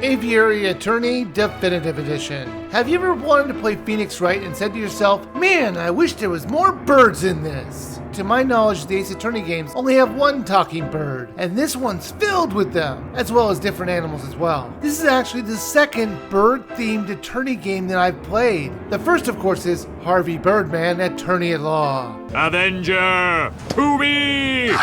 Aviary Attorney Definitive Edition. Have you ever wanted to play Phoenix Wright and said to yourself, man, I wish there was more birds in this? To my knowledge, the Ace Attorney games only have one talking bird, and this one's filled with them, as well as different animals as well. This is actually the second bird-themed attorney game that I've played. The first, of course, is Harvey Birdman, Attorney at Law. Avenger, to me!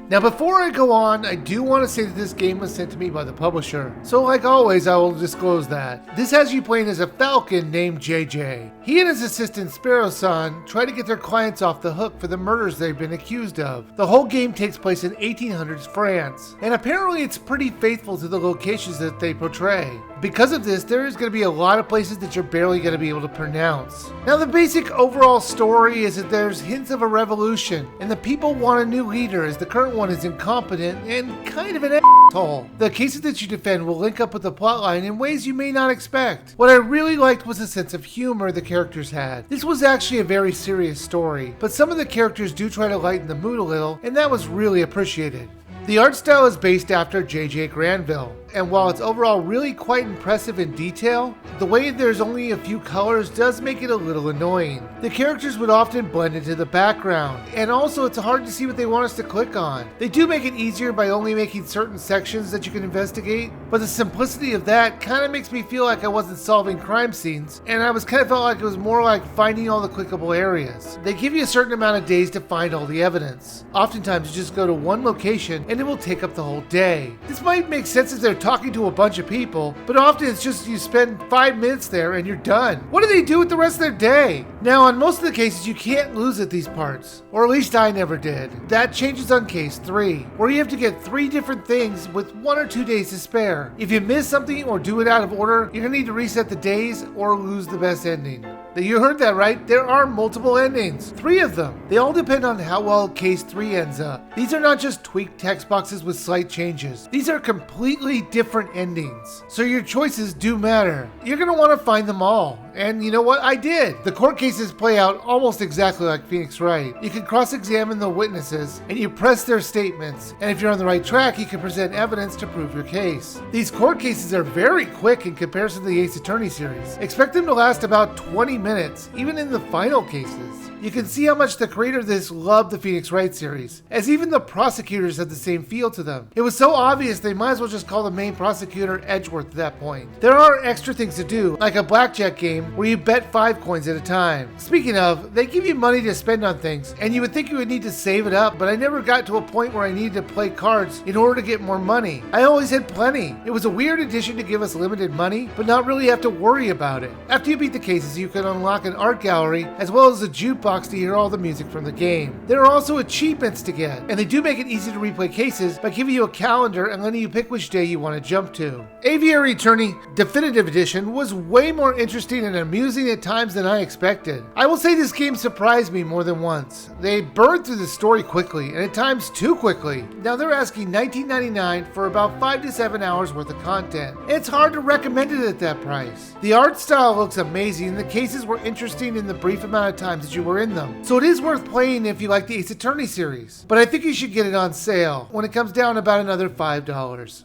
Now before I go on, I do want to say that this game was sent to me by the publisher. So like always, I will disclose that. This has you playing as a falcon named JJ. He and his assistant Sparrow-san try to get their clients off the hook for the murders they've been accused of. The whole game takes place in 1800s France, and apparently it's pretty faithful to the locations that they portray. Because of this, there is going to be a lot of places that you're barely going to be able to pronounce. Now the basic overall story is that there's hints of a revolution, and the people want a new leader as the current one is incompetent and kind of an asshole. The cases that you defend will link up with the plotline in ways you may not expect. What I really liked was the sense of humor the characters had. This was actually a very serious story, but some of the characters do try to lighten the mood a little, and that was really appreciated. The art style is based after J.J. Granville, and while it's overall really quite impressive in detail, the way there's only a few colors does make it a little annoying. The characters would often blend into the background, and also it's hard to see what they want us to click on. They do make it easier by only making certain sections that you can investigate, but the simplicity of that kind of makes me feel like I wasn't solving crime scenes, and I was kind of felt like it was more like finding all the clickable areas. They give you a certain amount of days to find all the evidence. Oftentimes you just go to one location and it will take up the whole day. This might make sense if they're talking to a bunch of people, but often it's just you spend 5 minutes there and you're done. What do they do with the rest of their day? Now on most of the cases you can't lose at these parts, or at least I never did. That changes on case 3, where you have to get 3 different things with 1 or 2 days to spare. If you miss something or do it out of order, you're gonna need to reset the days or lose the best ending. You heard that right, there are multiple endings, 3 of them. They all depend on how well case 3 ends up. These are not just tweaked text boxes with slight changes. These are completely different endings. So your choices do matter. You're gonna wanna find them all. And you know what? I did. The court cases play out almost exactly like Phoenix Wright. You can cross-examine the witnesses and you press their statements. And if you're on the right track, you can present evidence to prove your case. These court cases are very quick in comparison to the Ace Attorney series. Expect them to last about 20 minutes, even in the final cases. You can see how much the creator of this loved the Phoenix Wright series, as even the prosecutors had the same feel to them. It was so obvious they might as well just call the main prosecutor Edgeworth at that point. There are extra things to do, like a blackjack game where you bet 5 coins at a time. Speaking of, they give you money to spend on things, and you would think you would need to save it up, but I never got to a point where I needed to play cards in order to get more money. I always had plenty. It was a weird addition to give us limited money, but not really have to worry about it. After you beat the cases, you can unlock an art gallery, as well as a jukebox to hear all the music from the game. There are also achievements to get, and they do make it easy to replay cases by giving you a calendar and letting you pick which day you want to jump to. Aviary Attorney Definitive Edition was way more interesting and amusing at times than I expected. I will say this game surprised me more than once. They burned through the story quickly, and at times too quickly. Now they're asking $19.99 for about 5 to 7 hours worth of content. It's hard to recommend it at that price. The art style looks amazing, and the cases were interesting in the brief amount of times that you were in them. So it is worth playing if you like the Ace Attorney series. But I think you should get it on sale when it comes down about another $5.